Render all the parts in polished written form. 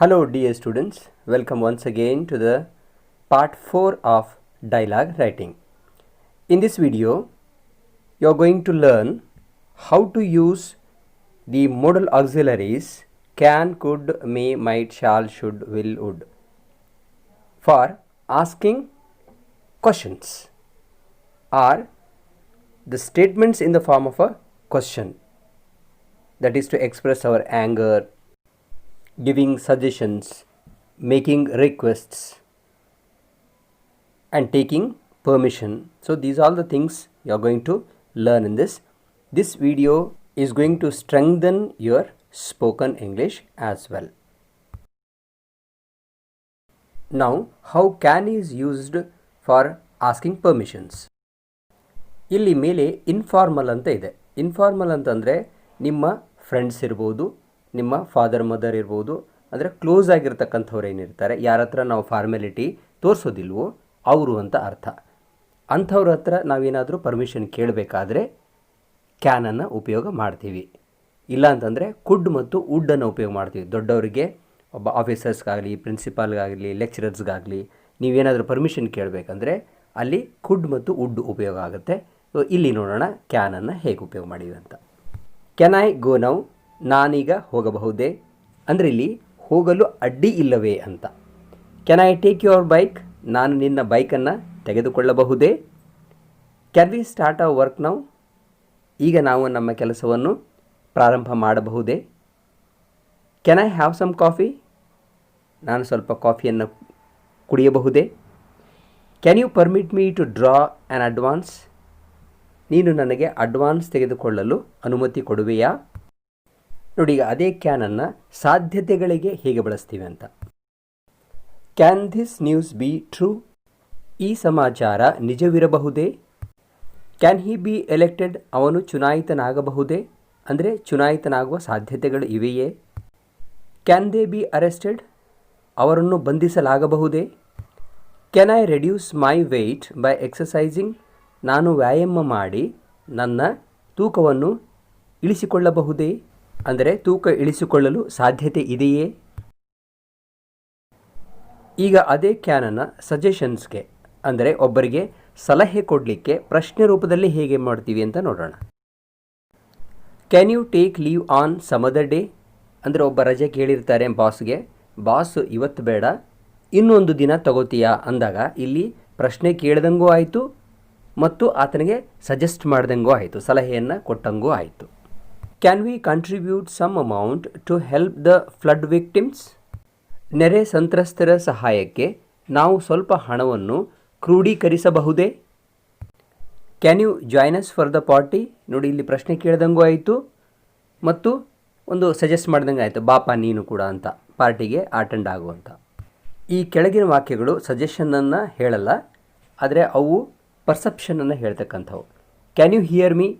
Hello dear students, welcome once again to the part 4 of dialogue writing. In this video, you are going to learn how to use the modal auxiliaries can, could, may, might, shall, should, will, would for asking questions or the statements in the form of a question, that is to express our anger, giving suggestions, making requests and taking permission. So these are the things you are going to learn in this. This video is going to strengthen your spoken English as well. Now, how can is used for asking permissions? ಇಲ್ಲಿ ಮೇಲೆ informal ಅಂತ ಇದೆ. Informal ಅಂತಂದರೆ ನಿಮ್ಮ friends ಇರ್ಬೋದು, ನಿಮ್ಮ father mother ಇರ್ಬೋದು, ಅಂದರೆ ಕ್ಲೋಸ್ ಆಗಿರ್ತಕ್ಕಂಥವ್ರು ಏನಿರ್ತಾರೆ, ಯಾರ ಹತ್ರ ನಾವು ಫಾರ್ಮ್ಯಾಲಿಟಿ ತೋರಿಸೋದಿಲ್ವೋ ಅವರು ಅಂತ ಅರ್ಥ. ಅಂಥವ್ರ ಹತ್ರ ನಾವೇನಾದರೂ ಪರ್ಮಿಷನ್ ಕೇಳಬೇಕಾದ್ರೆ ಕ್ಯಾನನ್ನು ಉಪಯೋಗ ಮಾಡ್ತೀವಿ. ಇಲ್ಲ ಅಂತಂದರೆ ಕುಡ್ ಮತ್ತು ವುಡ್ಡನ್ನು ಉಪಯೋಗ ಮಾಡ್ತೀವಿ. ದೊಡ್ಡವರಿಗೆ, ಒಬ್ಬ ಆಫೀಸರ್ಸ್ಗಾಗಲಿ, ಪ್ರಿನ್ಸಿಪಾಲ್ಗಾಗಲಿ, ಲೆಕ್ಚರರ್ಸ್ಗಾಗಲಿ ನೀವೇನಾದರೂ ಪರ್ಮಿಷನ್ ಕೇಳಬೇಕಂದ್ರೆ ಅಲ್ಲಿ ಕುಡ್ ಮತ್ತು ವುಡ್ ಉಪಯೋಗ ಆಗುತ್ತೆ. ಇಲ್ಲಿ ನೋಡೋಣ ಕ್ಯಾನನ್ನು ಹೇಗೆ ಉಪಯೋಗ ಮಾಡಿವಿ ಅಂತ. ಕ್ಯಾನ್ ಐ ಗೋ ನೌ, ನಾನೀಗ ಹೋಗಬಹುದೇ, ಅಂದರೆ ಇಲ್ಲಿ ಹೋಗಲು ಅಡ್ಡಿ ಇಲ್ಲವೇ ಅಂತ. Can I take your bike, ನಾನು ನಿನ್ನ ಬೈಕನ್ನು ತೆಗೆದುಕೊಳ್ಳಬಹುದೇ. Can we start our work now, ಈಗ ನಾವು ನಮ್ಮ ಕೆಲಸವನ್ನು ಪ್ರಾರಂಭ ಮಾಡಬಹುದೇ. Can I have some coffee, ನಾನು ಸ್ವಲ್ಪ ಕಾಫಿಯನ್ನು ಕುಡಿಯಬಹುದೇ. Can you permit me to draw an advance, ನೀನು ನನಗೆ ಅಡ್ವಾನ್ಸ್ ತೆಗೆದುಕೊಳ್ಳಲು ಅನುಮತಿ ಕೊಡುವೆಯಾ. ನೋಡಿ, ಈಗ ಅದೇ ಕ್ಯಾನನ್ನು ಸಾಧ್ಯತೆಗಳಿಗೆ ಹೇಗೆ ಬಳಸ್ತೀವಿ ಅಂತ. Can this news be true, ಈ ಸಮಾಚಾರ ನಿಜವಿರಬಹುದೇ. ಕ್ಯಾನ್ ಹಿ ಬಿ ಎಲೆಕ್ಟೆಡ್, ಅವನು ಚುನಾಯಿತನಾಗಬಹುದೇ, ಅಂದರೆ ಚುನಾಯಿತನಾಗುವ ಸಾಧ್ಯತೆಗಳು ಇವೆಯೇ. ಕ್ಯಾನ್ ದೇ ಬಿ ಅರೆಸ್ಟೆಡ್, ಅವರನ್ನು ಬಂಧಿಸಲಾಗಬಹುದೇ. Can I reduce my weight by exercising, ನಾನು ವ್ಯಾಯಾಮ ಮಾಡಿ ನನ್ನ ತೂಕವನ್ನು ಇಳಿಸಿಕೊಳ್ಳಬಹುದೇ, ಅಂದರೆ ತೂಕ ಇಳಿಸಿಕೊಳ್ಳಲು ಸಾಧ್ಯತೆ ಇದೆಯೇ. ಈಗ ಅದೇ ಕ್ಯಾನನ್ನು ಸಜೆಷನ್ಸ್ಗೆ, ಅಂದರೆ ಒಬ್ಬರಿಗೆ ಸಲಹೆ ಕೊಡಲಿಕ್ಕೆ ಪ್ರಶ್ನೆ ರೂಪದಲ್ಲಿ ಹೇಗೆ ಮಾಡ್ತೀವಿ ಅಂತ ನೋಡೋಣ. Can you take leave on some other day, ಅಂದರೆ ಒಬ್ಬ ರಜೆ ಕೇಳಿರ್ತಾರೆ ಬಾಸ್ಗೆ, ಬಾಸ್ ಇವತ್ತು ಬೇಡ ಇನ್ನೊಂದು ದಿನ ತಗೋತೀಯಾ ಅಂದಾಗ ಇಲ್ಲಿ ಪ್ರಶ್ನೆ ಕೇಳ್ದಂಗೂ ಆಯಿತು ಮತ್ತು ಆತನಿಗೆ ಸಜೆಸ್ಟ್ ಮಾಡ್ದಂಗೂ ಆಯಿತು, ಸಲಹೆಯನ್ನು ಕೊಟ್ಟಂಗೂ ಆಯಿತು. Can we contribute some amount to help the flood victims, ನೆರೆ ಸಂತ್ರಸ್ತರ ಸಹಾಯಕ್ಕೆ ನಾವು ಸ್ವಲ್ಪ ಹಣವನ್ನು ಕ್ರೋಢೀಕರಿಸಬಹುದೇ. Can you join us for the party, ನೋಡಿ ಇಲ್ಲಿ ಪ್ರಶ್ನೆ ಕೇಳ್ದಂಗೂ ಆಯಿತು ಮತ್ತು ಒಂದು ಸಜೆಸ್ಟ್ ಮಾಡ್ದಂಗೆ ಆಯಿತು, ಬಾಪ ನೀನು ಕೂಡ ಅಂತ ಪಾರ್ಟಿಗೆ ಅಟೆಂಡ್ ಆಗುವಂಥ. ಈ ಕೆಳಗಿನ ವಾಕ್ಯಗಳು ಸಜೆಷನನ್ನು ಹೇಳಲ್ಲ, ಆದರೆ ಅವು ಪರ್ಸೆಪ್ಷನನ್ನು ಹೇಳ್ತಕ್ಕಂಥವು. ಕ್ಯಾನ್ ಯು ಹಿಯರ್ ಮೀ,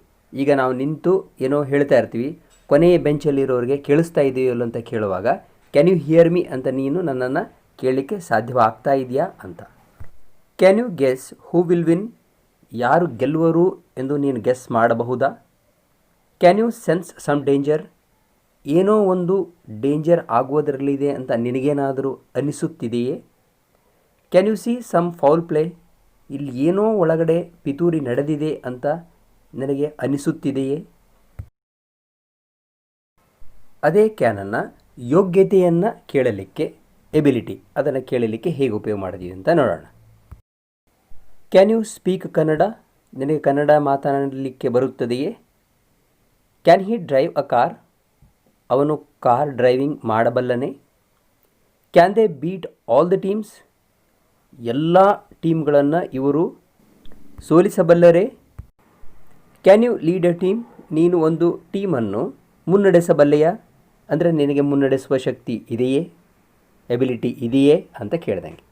ಈಗ ನಾವು ನಿಂತು ಏನೋ ಹೇಳ್ತಾ ಇರ್ತೀವಿ, ಕೊನೆಯ ಬೆಂಚಲ್ಲಿರೋರಿಗೆ ಕೇಳಿಸ್ತಾ ಇದೆಯಲ್ಲ ಅಂತ ಕೇಳುವಾಗ ಕ್ಯಾನ್ ಯು ಹಿಯರ್ ಮೀ ಅಂತ ನೀನು ನನ್ನನ್ನು ಕೇಳಲಿಕ್ಕೆ ಸಾಧ್ಯವಾಗ್ತಾ ಇದೆಯಾ ಅಂತ. Can you guess who will win, ಯಾರು ಗೆಲ್ಲುವರು ಎಂದು ನೀನು ಗೆಸ್ ಮಾಡಬಹುದಾ. Can you sense some danger, ಏನೋ ಒಂದು ಡೇಂಜರ್ ಆಗುವುದರಲ್ಲಿದೆ ಅಂತ ನಿನಗೇನಾದರೂ ಅನಿಸುತ್ತಿದೆಯೇ. Can you see some foul play, ಇಲ್ಲಿ ಏನೋ ಒಳಗಡೆ ಪಿತೂರಿ ನಡೆದಿದೆ ಅಂತ ನನಗೆ ಅನಿಸುತ್ತಿದೆಯೇ. ಅದೇ ಕ್ಯಾನನ್ನು ಯೋಗ್ಯತೆಯನ್ನು ಕೇಳಲಿಕ್ಕೆ, ಎಬಿಲಿಟಿ ಅದನ್ನು ಕೇಳಲಿಕ್ಕೆ ಹೇಗೆ ಉಪಯೋಗ ಮಾಡಿದೀವಿ ಅಂತ ನೋಡೋಣ. ಕ್ಯಾನ್ ಯು ಸ್ಪೀಕ್ ಕನ್ನಡ, ನಿನಗೆ ಕನ್ನಡ ಮಾತನಾಡಲಿಕ್ಕೆ ಬರುತ್ತದೆಯೇ. Can he drive a car, ಅವನು ಕಾರ್ ಡ್ರೈವಿಂಗ್ ಮಾಡಬಲ್ಲನೆ. Can they beat all the teams, ಎಲ್ಲ ಟೀಮ್ಗಳನ್ನು ಇವರು ಸೋಲಿಸಬಲ್ಲರೇ. Can you lead a team, ನೀನು ಒಂದು ಟೀಮನ್ನು ಮುನ್ನಡೆಸಬಲ್ಲೆಯಾ, ಅಂದರೆ ನಿನಗೆ ಮುನ್ನಡೆಸುವ ಶಕ್ತಿ ಇದೆಯೇ, ಎಬಿಲಿಟಿ ಇದೆಯೇ ಅಂತ ಕೇಳ್ದಂಗೆ.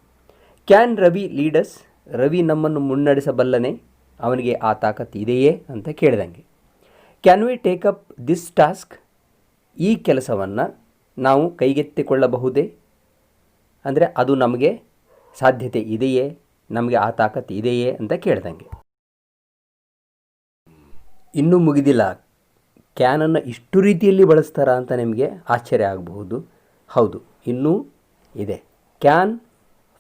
ಕ್ಯಾನ್ ರವಿ ಲೀಡಸ್, ರವಿ ನಮ್ಮನ್ನು ಮುನ್ನಡೆಸಬಲ್ಲನೆ, ಅವನಿಗೆ ಆ ತಾಕತ್ತು ಇದೆಯೇ ಅಂತ ಕೇಳ್ದಂಗೆ. Can we take up this task, ಈ ಕೆಲಸವನ್ನು ನಾವು ಕೈಗೆತ್ತಿಕೊಳ್ಳಬಹುದೇ, ಅಂದರೆ ಅದು ನಮಗೆ ಸಾಧ್ಯತೆ ಇದೆಯೇ, ನಮಗೆ ಆ ತಾಕತ್ತು ಇದೆಯೇ ಅಂತ ಕೇಳ್ದಂಗೆ. ಇನ್ನೂ ಮುಗಿದಿಲ್ಲ, ಕ್ಯಾನನ್ನು ಇಷ್ಟು ರೀತಿಯಲ್ಲಿ ಬಳಸ್ತಾರಾ ಅಂತ ನಿಮಗೆ ಆಶ್ಚರ್ಯ ಆಗಬಹುದು. ಹೌದು, ಇನ್ನೂ ಇದೆ. Can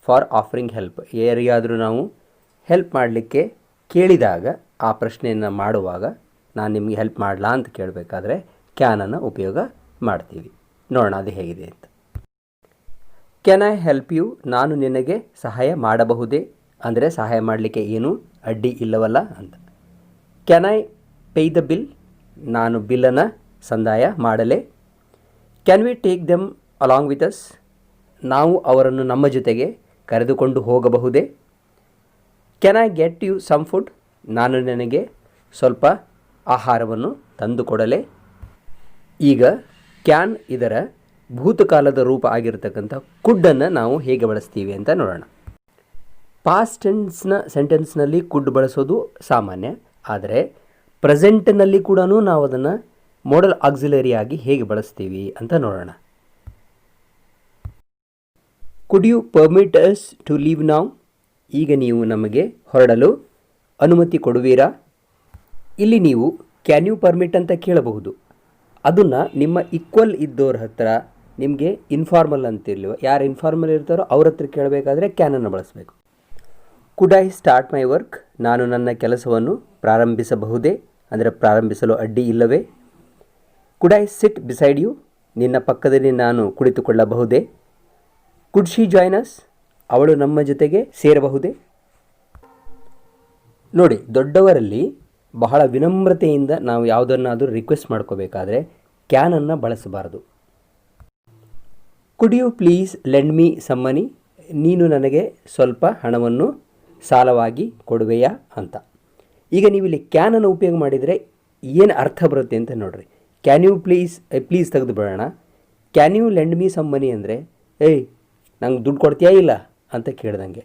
for offering help. ಯಾರಿಗಾದರೂ ನಾವು ಹೆಲ್ಪ್ ಮಾಡಲಿಕ್ಕೆ ಕೇಳಿದಾಗ, ಆ ಪ್ರಶ್ನೆಯನ್ನು ಮಾಡುವಾಗ ನಾನು ನಿಮಗೆ ಹೆಲ್ಪ್ ಮಾಡಲಾ ಅಂತ ಕೇಳಬೇಕಾದ್ರೆ ಕ್ಯಾನನ್ನು ಉಪಯೋಗ ಮಾಡ್ತೀವಿ. ನೋಡೋಣ ಅದು ಹೇಗಿದೆ ಅಂತ. Can I help you? ನಾನು ನಿನಗೆ ಸಹಾಯ ಮಾಡಬಹುದೇ? ಅಂದರೆ ಸಹಾಯ ಮಾಡಲಿಕ್ಕೆ ಏನೂ ಅಡ್ಡಿ ಇಲ್ಲವಲ್ಲ ಅಂತ. Can I pay the bill? ನಾನು ಬಿಲ್ಲನ್ನು ಸಂದಾಯ ಮಾಡಲೇ? Can we take them along with us? ನಾವು ಅವರನ್ನು ನಮ್ಮ ಜೊತೆಗೆ ಕರೆದುಕೊಂಡು ಹೋಗಬಹುದೇ? Can I get you some food? ನಾನು ನನಗೆ ಸ್ವಲ್ಪ ಆಹಾರವನ್ನು ತಂದು ಕೊಡಲೇ? ಈಗ ಕ್ಯಾನ್ ಇದರ ಭೂತಕಾಲದ ರೂಪ ಆಗಿರತಕ್ಕಂಥ ಕುಡ್ಡನ್ನು ನಾವು ಹೇಗೆ ಬಳಸ್ತೀವಿ ಅಂತ ನೋಡೋಣ. ಪಾಸ್ಟ್ ಟೆನ್ಸ್ನ ಸೆಂಟೆನ್ಸ್ನಲ್ಲಿ ಕುಡ್ ಬಳಸೋದು ಸಾಮಾನ್ಯ. ಆದರೆ ಪ್ರೆಸೆಂಟ್ನಲ್ಲಿ ಕೂಡ ನಾವು ಅದನ್ನು ಮಾಡಲ್ ಆಕ್ಸಿಲರಿ ಆಗಿ ಹೇಗೆ ಬಳಸ್ತೀವಿ ಅಂತ ನೋಡೋಣ. Could you permit us to leave now? ಈಗ ನೀವು ನಮಗೆ ಹೊರಡಲು ಅನುಮತಿ ಕೊಡುವೀರಾ? ಇಲ್ಲಿ ನೀವು ಕ್ಯಾನ್ ಯು ಪರ್ಮಿಟ್ ಅಂತ ಕೇಳಬಹುದು. ಅದನ್ನು ನಿಮ್ಮ ಈಕ್ವಲ್ ಇದ್ದವ್ರ ಹತ್ರ, ನಿಮಗೆ ಇನ್ಫಾರ್ಮಲ್ ಅಂತಿರ್ಲಿವ, ಯಾರು ಇನ್ಫಾರ್ಮಲ್ ಇರ್ತಾರೋ ಅವ್ರ ಹತ್ರ ಕೇಳಬೇಕಾದ್ರೆ ಕ್ಯಾನನ್ನು ಬಳಸಬೇಕು. Could I start my work? ನಾನು ನನ್ನ ಕೆಲಸವನ್ನು ಪ್ರಾರಂಭಿಸಬಹುದೇ? ಅಂದರೆ ಪ್ರಾರಂಭಿಸಲು ಅಡ್ಡಿ ಇಲ್ಲವೇ? Could I sit beside you? ನಿನ್ನ ಪಕ್ಕದಲ್ಲಿ ನಾನು ಕುಳಿತುಕೊಳ್ಳಬಹುದೇ? Could she join us? ಅವಳು ನಮ್ಮ ಜೊತೆಗೆ ಸೇರಬಹುದೇ? ನೋಡಿ, ದೊಡ್ಡವರಲ್ಲಿ ಬಹಳ ವಿನಮ್ರತೆಯಿಂದ ನಾವು ಯಾವುದನ್ನಾದರೂ ರಿಕ್ವೆಸ್ಟ್ ಮಾಡ್ಕೋಬೇಕಾದ್ರೆ ಕ್ಯಾನನ್ನು ಬಳಸಬಾರದು. Could you please lend me some money? ನೀನು ನನಗೆ ಸ್ವಲ್ಪ ಹಣವನ್ನು ಸಾಲವಾಗಿ ಕೊಡುವೆಯಾ ಅಂತ. ಈಗ ನೀವು ಇಲ್ಲಿ ಕ್ಯಾನನ್ನು ಉಪಯೋಗ ಮಾಡಿದರೆ ಏನು ಅರ್ಥ ಬರುತ್ತೆ ಅಂತ ನೋಡಿರಿ. ಕ್ಯಾನ್ ಯು ಪ್ಲೀಸ್ ತೆಗೆದು ಬಿಡೋಣ. Can you lend me some money ಅಂದರೆ, ಏಯ್ ನಂಗೆ ದುಡ್ಡು ಕೊಡ್ತೀಯಾ ಇಲ್ಲ ಅಂತ ಕೇಳ್ದಂಗೆ.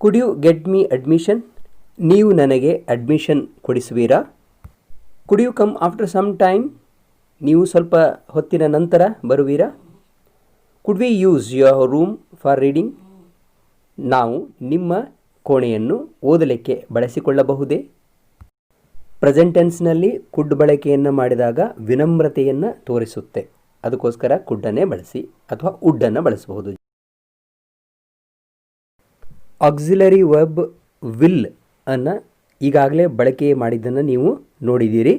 Could you get me admission? ನೀವು ನನಗೆ ಅಡ್ಮಿಷನ್ ಕೊಡಿಸುವೀರಾ? Could you come after some time? ನೀವು ಸ್ವಲ್ಪ ಹೊತ್ತಿನ ನಂತರ ಬರುವೀರಾ? Could we use your room for reading? ನಾವು ನಿಮ್ಮ ಕೋಣೆಯನ್ನು ಓದಲಿಕ್ಕೆ ಬಳಸಿಕೊಳ್ಳಬಹುದೇ? ಪ್ರೆಸೆಂಟ್ ಟೆನ್ಸ್ನಲ್ಲಿ ಕುಡ್ ಬಳಕೆಯನ್ನು ಮಾಡಿದಾಗ ವಿನಮ್ರತೆಯನ್ನು ತೋರಿಸುತ್ತೆ. ಅದಕ್ಕೋಸ್ಕರ ಕುಡ್ಡನ್ನೇ ಬಳಸಿ ಅಥವಾ ವುಡ್ಡನ್ನು ಬಳಸಬಹುದು. ಆಕ್ಸಿಲರಿ ವರ್ಬ್ ವಿಲ್ ಅನ್ನು ಈಗಾಗಲೇ ಬಳಕೆ ಮಾಡಿದ್ದನ್ನು ನೀವು ನೋಡಿದ್ದೀರಿ.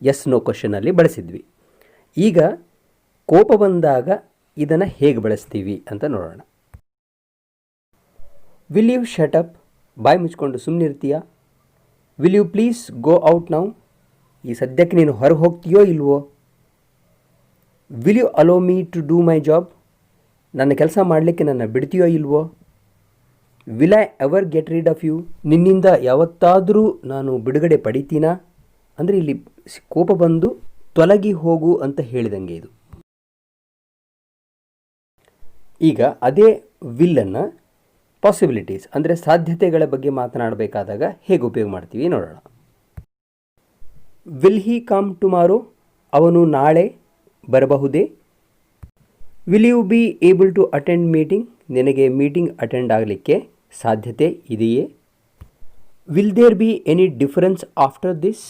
ಎಸ್ ನೋ ಕ್ವಶನಲ್ಲಿ ಬಳಸಿದ್ವಿ. ಈಗ ಕೋಪ ಬಂದಾಗ ಇದನ್ನು ಹೇಗೆ ಬಳಸ್ತೀವಿ ಅಂತ ನೋಡೋಣ. Will you shut up? ಬಾಯಿ ಮುಚ್ಕೊಂಡು ಸುಮ್ಮನಿರ್ತೀಯಾ? Will you please go out now? ಈ ಸದ್ಯಕ್ಕೆ ನೀನು ಹೊರಗೆ ಹೋಗ್ತೀಯೋ ಇಲ್ವೋ? Will you allow me to do my job? ನನ್ನ ಕೆಲಸ ಮಾಡಲಿಕ್ಕೆ ನನ್ನ ಬಿಡ್ತೀಯೋ ಇಲ್ವೋ? Will I ever get rid of you? ನಿನ್ನಿಂದ ಯಾವತ್ತಾದರೂ ನಾನು ಬಿಡುಗಡೆ ಪಡಿತೀನಾ? ಅಂದರೆ ಇಲ್ಲಿ ಕೋಪ ಬಂದು ತೊಲಗಿ ಹೋಗು ಅಂತ ಹೇಳಿದಂಗೆ ಇದು. ಈಗ ಅದೇ ವಿಲ್ಲನ್ನು ಪಾಸಿಬಿಲಿಟೀಸ್ ಅಂದರೆ ಸಾಧ್ಯತೆಗಳ ಬಗ್ಗೆ ಮಾತನಾಡಬೇಕಾದಾಗ ಹೇಗೆ ಉಪಯೋಗ ಮಾಡ್ತೀವಿ ನೋಡೋಣ. Will he come tomorrow? ಅವನು ನಾಳೆ ಬರಬಹುದೇ? Will you be able to attend meeting? ನಿನಗೆ ಮೀಟಿಂಗ್ ಅಟೆಂಡ್ ಆಗಲಿಕ್ಕೆ ಸಾಧ್ಯತೆ ಇದೆಯೇ? Will there be any difference after this?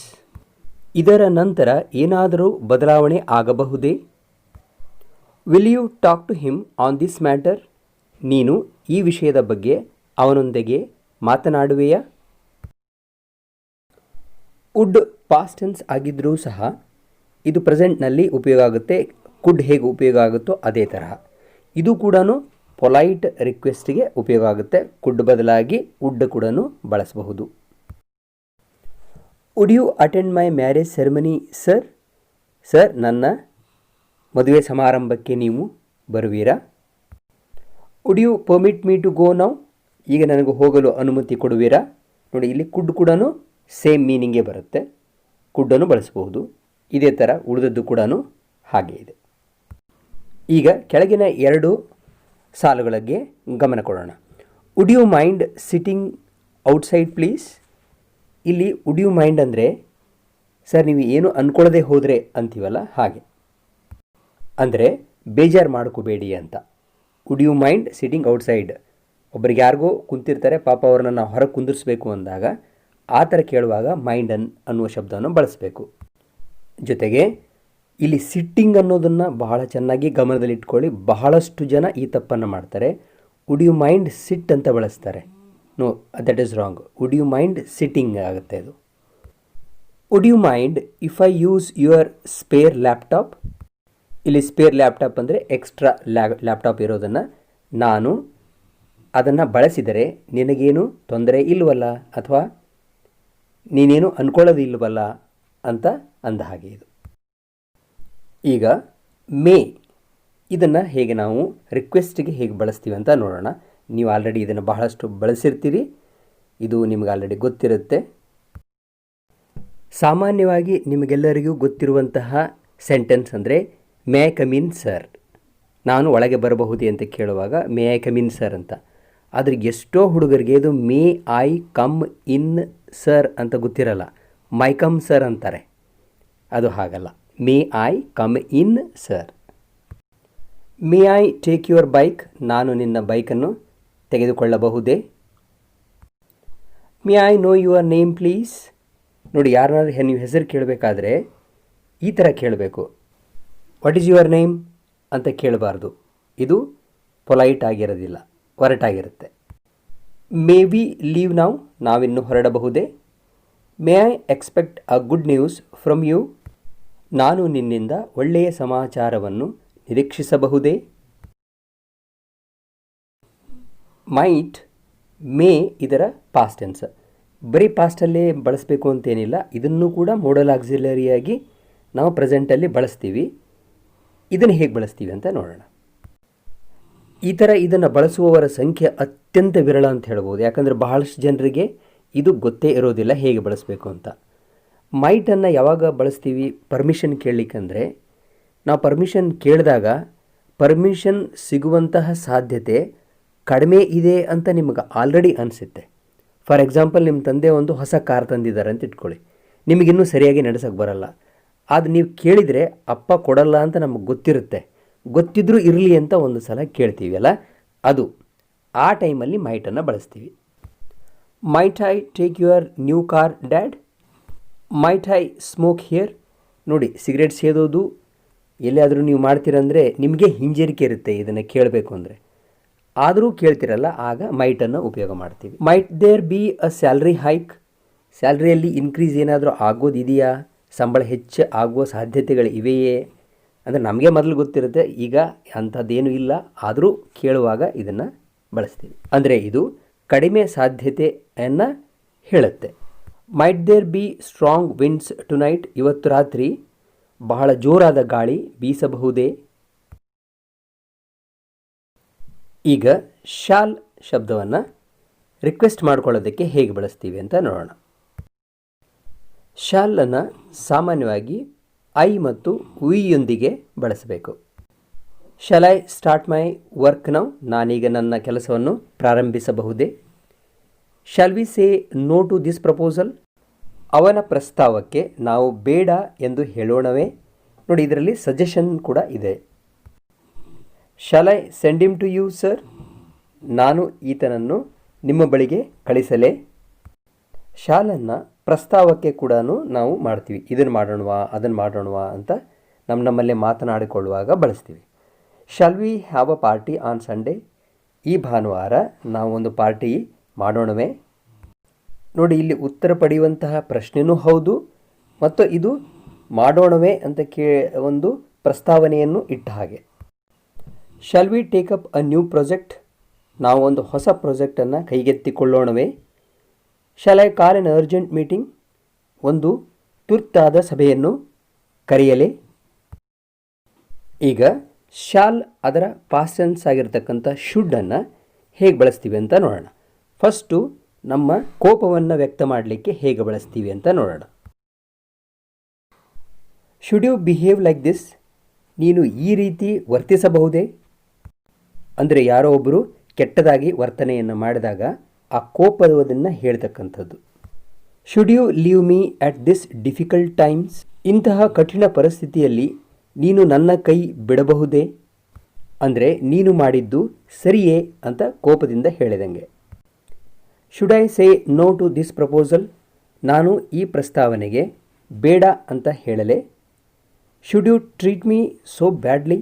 ಇದರ ನಂತರ ಏನಾದರೂ ಬದಲಾವಣೆ ಆಗಬಹುದೇ? Will you talk to him on this matter? ನೀನು ಈ ವಿಷಯದ ಬಗ್ಗೆ ಅವನೊಂದಿಗೆ ಮಾತನಾಡುವೆಯಾ? ವುಡ್ ಪಾಸ್ಟ್ ಟೆನ್ಸ್ ಆಗಿದ್ದರೂ ಸಹ ಇದು ಪ್ರೆಸೆಂಟ್ನಲ್ಲಿ ಉಪಯೋಗ ಆಗುತ್ತೆ. ಕುಡ್ ಹೇಗೆ ಉಪಯೋಗ ಆಗುತ್ತೋ ಅದೇ ತರಹ ಇದು ಕೂಡ ಪೊಲೈಟ್ ರಿಕ್ವೆಸ್ಟ್ಗೆ ಉಪಯೋಗ ಆಗುತ್ತೆ. ಕುಡ್ ಬದಲಾಗಿ ವುಡ್ ಕೂಡ ಬಳಸಬಹುದು. Would you attend my marriage ceremony sir? Sir, ನನ್ನ ಮದುವೆ ಸಮಾರಂಭಕ್ಕೆ ನೀವು ಬರುವೀರಾ? Would you permit me to go now? ಈಗ ನನಗೆ ಹೋಗಲು ಅನುಮತಿ ಕೊಡುವೀರಾ? ನೋಡಿ, ಇಲ್ಲಿ ಕುಡ್ ಕೂಡ ಸೇಮ್ ಮೀನಿಂಗೇ ಬರುತ್ತೆ. ಕುಡ್ಡನ್ನು ಬಳಸಬಹುದು. ಇದೇ ಥರ ಉಳಿದದ್ದು ಕೂಡ ಹಾಗೆ ಇದೆ. ಈಗ ಕೆಳಗಿನ ಎರಡು ಸಾಲುಗಳಿಗೆ ಗಮನ ಕೊಡೋಣ. Would you mind sitting outside please? ಇಲ್ಲಿ ವುಡ್ ಯು ಮೈಂಡ್ ಅಂದರೆ, ಸರ್ ನೀವು ಏನು ಅಂದ್ಕೊಳ್ಳದೆ ಹೋದರೆ ಅಂತೀವಲ್ಲ ಹಾಗೆ, ಅಂದರೆ ಬೇಜಾರು ಮಾಡ್ಕೋಬೇಡಿ ಅಂತ. Would you mind sitting outside? ಒಬ್ಬರಿಗೆ ಯಾರಿಗೋ ಕುಂತಿರ್ತಾರೆ, ಪಾಪ ಅವ್ರನ್ನ ನಾವು ಹೊರಗೆ ಕುಂದಿರಿಸ್ಬೇಕು ಅಂದಾಗ ಆ ಥರ ಕೇಳುವಾಗ ಮೈಂಡ್ ಅನ್ನುವ ಶಬ್ದವನ್ನು ಬಳಸಬೇಕು. ಜೊತೆಗೆ ಇಲ್ಲಿ ಸಿಟ್ಟಿಂಗ್ ಅನ್ನೋದನ್ನು ಬಹಳ ಚೆನ್ನಾಗಿ ಗಮನದಲ್ಲಿಟ್ಕೊಳ್ಳಿ. ಬಹಳಷ್ಟು ಜನ ಈ ತಪ್ಪನ್ನು ಮಾಡ್ತಾರೆ. ವುಡ್ ಯು ಮೈಂಡ್ ಸಿಟ್ ಅಂತ ಬಳಸ್ತಾರೆ. No, that is wrong. Would you mind sitting ಆಗುತ್ತೆ ಅದು. Would you mind if I use your spare laptop. ಇಲ್ಲಿ ಸ್ಪೇರ್ ಲ್ಯಾಪ್ಟಾಪ್ ಅಂದರೆ ಎಕ್ಸ್ಟ್ರಾ ಲ್ಯಾಪ್ಟಾಪ್ ಇರೋದನ್ನು ನಾನು ಅದನ್ನು ಬಳಸಿದರೆ ನಿನಗೇನು ತೊಂದರೆ ಇಲ್ಲವಲ್ಲ, ಅಥವಾ ನೀನೇನು ಅಂದ್ಕೊಳ್ಳೋದು ಇಲ್ಲವಲ್ಲ ಅಂತ ಅಂದ ಹಾಗೆ ಇದು. ಈಗ ಮೇ ಇದನ್ನು ಹೇಗೆ ನಾವು ರಿಕ್ವೆಸ್ಟ್ಗೆ ಹೇಗೆ ಬಳಸ್ತೀವಿ ಅಂತ ನೋಡೋಣ. ನೀವು ಆಲ್ರೆಡಿ ಇದನ್ನು ಬಹಳಷ್ಟು ಬಳಸಿರ್ತೀರಿ, ಇದು ನಿಮಗೆ ಆಲ್ರೆಡಿ ಗೊತ್ತಿರುತ್ತೆ. ಸಾಮಾನ್ಯವಾಗಿ ನಿಮಗೆಲ್ಲರಿಗೂ ಗೊತ್ತಿರುವಂತಹ ಸೆಂಟೆನ್ಸ್ ಅಂದರೆ may I come in sir. ನಾನು ಒಳಗೆ ಬರಬಹುದೇ ಅಂತ ಕೇಳುವಾಗ may I come in sir ಅಂತ. ಆದರೆ ಎಷ್ಟೋ ಹುಡುಗರಿಗೆ ಇದು may I come in sir ಅಂತ ಗೊತ್ತಿರಲ್ಲ, ಮೈ ಕಮ್ ಸರ್ ಅಂತಾರೆ. ಅದು ಹಾಗಲ್ಲ, may I come in sir. May I take your bike. ನಾನು ನಿನ್ನ ಬೈಕನ್ನು ತೆಗೆದುಕೊಳ್ಳಬಹುದೇ. May I know your name please. ನೋಡಿ, ಯಾರನ್ನಾದ್ರೂ ನೀವು ಹೆಸರು ಕೇಳಬೇಕಾದ್ರೆ ಈ ಥರ ಕೇಳಬೇಕು, ವಾಟ್ ಈಸ್ ಯುವರ್ ನೇಮ್ ಅಂತ ಕೇಳಬಾರ್ದು. ಇದು ಪೊಲೈಟ್ ಆಗಿರೋದಿಲ್ಲ, ಒರಟಾಗಿರುತ್ತೆ. May we leave now. ನಾವಿನ್ನು ಹೊರಡಬಹುದೇ. May I expect a good news from you. ನಾನು ನಿನ್ನಿಂದ ಒಳ್ಳೆಯ ಸಮಾಚಾರವನ್ನು ನಿರೀಕ್ಷಿಸಬಹುದೇ. ಮೈಟ್, ಮೇ ಇದರ ಪಾಸ್ಟ್ ಟೆನ್ಸ್. ಬರೀ ಪಾಸ್ಟಲ್ಲೇ ಬಳಸಬೇಕು ಅಂತೇನಿಲ್ಲ, ಇದನ್ನು ಕೂಡ ಮೋಡಲ್ ಆಕ್ಸಿಲರಿಯಾಗಿ ನಾವು ಪ್ರೆಸೆಂಟಲ್ಲಿ ಬಳಸ್ತೀವಿ. ಇದನ್ನು ಹೇಗೆ ಬಳಸ್ತೀವಿ ಅಂತ ನೋಡೋಣ. ಈ ಥರ ಇದನ್ನು ಬಳಸುವವರ ಸಂಖ್ಯೆ ಅತ್ಯಂತ ವಿರಳ ಅಂತ ಹೇಳ್ಬೋದು. ಯಾಕಂದರೆ ಬಹಳಷ್ಟು ಜನರಿಗೆ ಇದು ಗೊತ್ತೇ ಇರೋದಿಲ್ಲ ಹೇಗೆ ಬಳಸಬೇಕು ಅಂತ. ಮೈಟನ್ನು ಯಾವಾಗ ಬಳಸ್ತೀವಿ ಪರ್ಮಿಷನ್ ಕೇಳಲಿಕ್ಕಂದರೆ, ನಾವು ಪರ್ಮಿಷನ್ ಕೇಳಿದಾಗ ಪರ್ಮಿಷನ್ ಸಿಗುವಂತಹ ಸಾಧ್ಯತೆ ಕಡಿಮೆ ಇದೆ ಅಂತ ನಿಮಗೆ ಆಲ್ರೆಡಿ ಅನಿಸುತ್ತೆ. ಫಾರ್ ಎಕ್ಸಾಂಪಲ್, ನಿಮ್ಮ ತಂದೆ ಒಂದು ಹೊಸ ಕಾರ್ ತಂದಿದ್ದಾರೆ ಅಂತ ಇಟ್ಕೊಳ್ಳಿ. ನಿಮಗಿನ್ನೂ ಸರಿಯಾಗಿ ನಡೆಸೋಕ್ಕೆ ಬರಲ್ಲ. ಅದು ನೀವು ಕೇಳಿದರೆ ಅಪ್ಪ ಕೊಡಲ್ಲ ಅಂತ ನಮಗೆ ಗೊತ್ತಿರುತ್ತೆ. ಗೊತ್ತಿದ್ರೂ ಇರಲಿ ಅಂತ ಒಂದು ಸಲ ಕೇಳ್ತೀವಿ ಅಲ್ಲ, ಅದು ಆ ಟೈಮಲ್ಲಿ ಮೈಟನ್ನು ಬಳಸ್ತೀವಿ. Might I take your new car dad. Might I smoke here. ನೋಡಿ, ಸಿಗರೇಟ್ ಸೇದೋದು ಎಲ್ಲಿಯಾದರೂ ನೀವು ಮಾಡ್ತೀರಂದರೆ ನಿಮಗೆ ಹಿಂಜರಿಕೆ ಇರುತ್ತೆ ಇದನ್ನು ಕೇಳಬೇಕು ಅಂದರೆ. ಆದರೂ ಕೇಳ್ತಿರಲ್ಲ, ಆಗ ಮೈಟನ್ನು ಉಪಯೋಗ ಮಾಡ್ತೀವಿ. Might there be a salary hike. ಸ್ಯಾಲ್ರಿಯಲ್ಲಿ ಇನ್ಕ್ರೀಸ್ ಏನಾದರೂ ಆಗೋದಿದೆಯಾ, ಸಂಬಳ ಹೆಚ್ಚು ಆಗುವ ಸಾಧ್ಯತೆಗಳು ಇವೆಯೇ ಅಂದರೆ ನಮಗೆ ಮೊದಲು ಗೊತ್ತಿರುತ್ತೆ, ಈಗ ಅಂಥದ್ದೇನೂ ಇಲ್ಲ, ಆದರೂ ಕೇಳುವಾಗ ಇದನ್ನು ಬಳಸ್ತೀವಿ. ಅಂದರೆ ಇದು ಕಡಿಮೆ ಸಾಧ್ಯತೆಯನ್ನು ಹೇಳುತ್ತೆ. Might there be strong winds tonight. ಇವತ್ತು ರಾತ್ರಿ ಬಹಳ ಜೋರಾದ ಗಾಳಿ ಬೀಸಬಹುದೇ. ಈಗ ಶಾಲ್ ಶಬ್ದವನ್ನು ರಿಕ್ವೆಸ್ಟ್ ಮಾಡ್ಕೊಳ್ಳೋದಕ್ಕೆ ಹೇಗೆ ಬಳಸ್ತೀವಿ ಅಂತ ನೋಡೋಣ. ಶಾಲನ್ನು ಸಾಮಾನ್ಯವಾಗಿ ಐ ಮತ್ತು ವಿಯೊಂದಿಗೆ ಬಳಸಬೇಕು. Shall I start my work now. ನಾನೀಗ ನನ್ನ ಕೆಲಸವನ್ನು ಪ್ರಾರಂಭಿಸಬಹುದೇ. Shall we say no to this proposal. ಅವನ ಪ್ರಸ್ತಾವಕ್ಕೆ ನಾವು ಬೇಡ ಎಂದು ಹೇಳೋಣವೇ. ನೋಡಿ, ಇದರಲ್ಲಿ ಸಜೆಷನ್ ಕೂಡ ಇದೆ. Shall I send him to you sir. ನಾನು ಈತನನ್ನು ನಿಮ್ಮ ಬಳಿಗೆ ಕಳಿಸಲೇ. ಶಾಲನ್ನು ಪ್ರಸ್ತಾವಕ್ಕೆ ಕೂಡ ನಾವು ಮಾಡ್ತೀವಿ. ಇದನ್ನು ಮಾಡೋಣವಾ ಅದನ್ನು ಮಾಡೋಣವಾ ಅಂತ ನಮ್ಮಲ್ಲೇ ಮಾತನಾಡಿಕೊಳ್ಳುವಾಗ ಬಳಸ್ತೀವಿ. Shall we have a party on Sunday. ಈ ಭಾನುವಾರ ನಾವು ಒಂದು ಪಾರ್ಟಿ ಮಾಡೋಣವೇ. ನೋಡಿ, ಇಲ್ಲಿ ಉತ್ತರ ಪಡೆಯುವಂತಹ ಪ್ರಶ್ನೆಯೂ ಹೌದು, ಮತ್ತು ಇದು ಮಾಡೋಣವೇ ಅಂತ ಒಂದು ಪ್ರಸ್ತಾವನೆಯನ್ನು ಇಟ್ಟ ಹಾಗೆ. Shall we take up a new project. ನಾವು ಒಂದು ಹೊಸ ಪ್ರಾಜೆಕ್ಟನ್ನು ಕೈಗೆತ್ತಿಕೊಳ್ಳೋಣವೇ. Shall I call an urgent meeting. ಒಂದು ತುರ್ತಾದ ಸಭೆಯನ್ನು ಕರೆಯಲೇ. ಈಗ ಶಾಲ್ ಅದರ ಪಾಸ್ಟ್ ಟೆನ್ಸ್ ಆಗಿರ್ತಕ್ಕಂಥ ಶುಡ್ಡನ್ನು ಹೇಗೆ ಬಳಸ್ತೀವಿ ಅಂತ ನೋಡೋಣ. ಫಸ್ಟು ನಮ್ಮ ಕೋಪವನ್ನು ವ್ಯಕ್ತ ಮಾಡಲಿಕ್ಕೆ ಹೇಗೆ ಬಳಸ್ತೀವಿ ಅಂತ ನೋಡೋಣ. Should you behave like this. ನೀನು ಈ ರೀತಿ ವರ್ತಿಸಬಹುದೇ. ಅಂದರೆ ಯಾರೋ ಒಬ್ಬರು ಕೆಟ್ಟದಾಗಿ ವರ್ತನೆಯನ್ನು ಮಾಡಿದಾಗ ಆ ಕೋಪದನ್ನು ಹೇಳ್ತಕ್ಕಂಥದ್ದು. Should you leave me at this difficult times. ಇಂತಹ ಕಠಿಣ ಪರಿಸ್ಥಿತಿಯಲ್ಲಿ ನೀನು ನನ್ನ ಕೈ ಬಿಡಬಹುದೇ. ಅಂದರೆ ನೀನು ಮಾಡಿದ್ದು ಸರಿಯೇ ಅಂತ ಕೋಪದಿಂದ ಹೇಳಿದಂಗೆ. Should I say no to this proposal. ನಾನು ಈ ಪ್ರಸ್ತಾವನೆಗೆ ಬೇಡ ಅಂತ ಹೇಳಲೇ. Should you treat me so badly?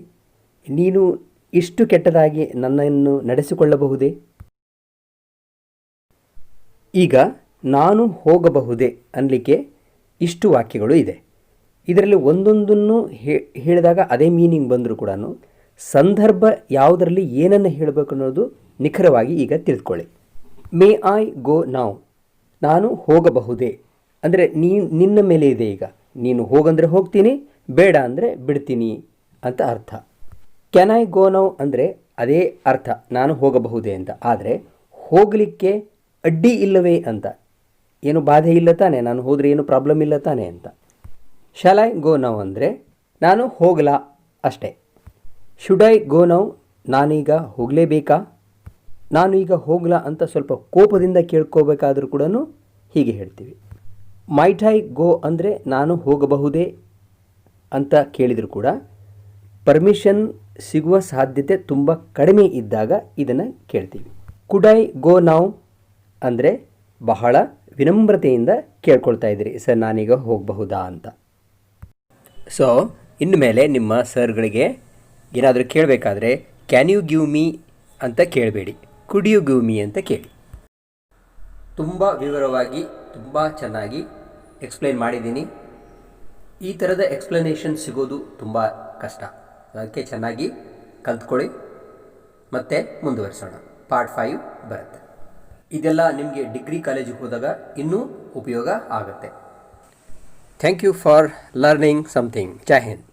ನೀನು ಇಷ್ಟು ಕೆಟ್ಟದಾಗಿ ನನ್ನನ್ನು ನಡೆಸಿಕೊಳ್ಳಬಹುದೇ? ಈಗ ನಾನು ಹೋಗಬಹುದೇ ಅನ್ನಲಿಕ್ಕೆ ಇಷ್ಟು ವಾಕ್ಯಗಳು ಇದೆ. ಇದರಲ್ಲಿ ಒಂದೊಂದನ್ನು ಹೇಳಿದಾಗ ಅದೇ ಮೀನಿಂಗ್ ಬಂದರೂ ಕೂಡ ಸಂದರ್ಭ ಯಾವುದರಲ್ಲಿ ಏನನ್ನು ಹೇಳಬೇಕು ಅನ್ನೋದು ನಿಖರವಾಗಿ ಈಗ ತಿಳ್ಕೊಳ್ಳಿ. May I go now? ನಾನು ಹೋಗಬಹುದೇ ಅಂದರೆ ನಿನ್ನ ಮೇಲೆ ಇದೆ. ಈಗ ನೀನು ಹೋಗಂದರೆ ಹೋಗ್ತೀನಿ, ಬೇಡ ಅಂದರೆ ಬಿಡ್ತೀನಿ ಅಂತ ಅರ್ಥ. ಕ್ಯಾನ್ ಐ ಗೋ ನೌ ಅಂದರೆ ಅದೇ ಅರ್ಥ, ನಾನು ಹೋಗಬಹುದೇ ಅಂತ. ಆದರೆ ಹೋಗಲಿಕ್ಕೆ ಅಡ್ಡಿ ಇಲ್ಲವೇ ಅಂತ, ಏನು ಬಾಧೆ ಇಲ್ಲ ತಾನೆ, ನಾನು ಹೋದರೆ ಏನು ಪ್ರಾಬ್ಲಮ್ ಇಲ್ಲ ತಾನೆ ಅಂತ. ಶಾಲ್ ಐ ಗೋ ನೌ ಅಂದರೆ ನಾನು ಹೋಗಲಾ ಅಷ್ಟೇ. Should I go now? ನಾನೀಗ ಹೋಗಲೇಬೇಕಾ? ನಾನು ಈಗ ಹೋಗಲಾ ಅಂತ ಸ್ವಲ್ಪ ಕೋಪದಿಂದ ಕೇಳ್ಕೋಬೇಕಾದ್ರೂ ಕೂಡ ಹೀಗೆ ಹೇಳ್ತೀವಿ. ಮೈಟ್ ಐ ಗೋ ಅಂದರೆ ನಾನು ಹೋಗಬಹುದೇ ಅಂತ ಕೇಳಿದರೂ ಕೂಡ ಪರ್ಮಿಷನ್ ಸಿಗುವ ಸಾಧ್ಯತೆ ತುಂಬ ಕಡಿಮೆ ಇದ್ದಾಗ ಇದನ್ನು ಕೇಳ್ತೀವಿ. ಕುಡ್ ಐ ಗೋ ನೌ ಅಂದರೆ ಬಹಳ ವಿನಮ್ರತೆಯಿಂದ ಕೇಳ್ಕೊಳ್ತಾ ಇದ್ದೀರಿ, ಸರ್ ನಾನೀಗ ಹೋಗಬಹುದಾ ಅಂತ. ಸೊ ಇನ್ನು ಮೇಲೆ ನಿಮ್ಮ ಸರ್ಗಳಿಗೆ ಏನಾದರೂ ಕೇಳಬೇಕಾದ್ರೆ ಕ್ಯಾನ್ ಯು ಗಿವ್ ಮೀ ಅಂತ ಕೇಳಬೇಡಿ, ಕುಡ್ ಯು ಗಿವ್ ಮೀ ಅಂತ ಕೇಳಿ. ತುಂಬ ವಿವರವಾಗಿ ತುಂಬ ಚೆನ್ನಾಗಿ ಎಕ್ಸ್ಪ್ಲೈನ್ ಮಾಡಿದ್ದೀನಿ. ಈ ಥರದ ಎಕ್ಸ್ಪ್ಲನೇಷನ್ ಸಿಗೋದು ತುಂಬ ಕಷ್ಟ, ಅದಕ್ಕೆ ಚೆನ್ನಾಗಿ ಕಲ್ತ್ಕೊಳ್ಳಿ. ಮತ್ತೆ ಮುಂದುವರಿಸೋಣ. ಪಾರ್ಟ್ 5 ಬರುತ್ತೆ. ಇದೆಲ್ಲ ನಿಮಗೆ ಡಿಗ್ರಿ ಕಾಲೇಜಿಗೆ ಹೋದಾಗ ಇನ್ನೂ ಉಪಯೋಗ ಆಗುತ್ತೆ. Thank you for learning something. Jai Hind.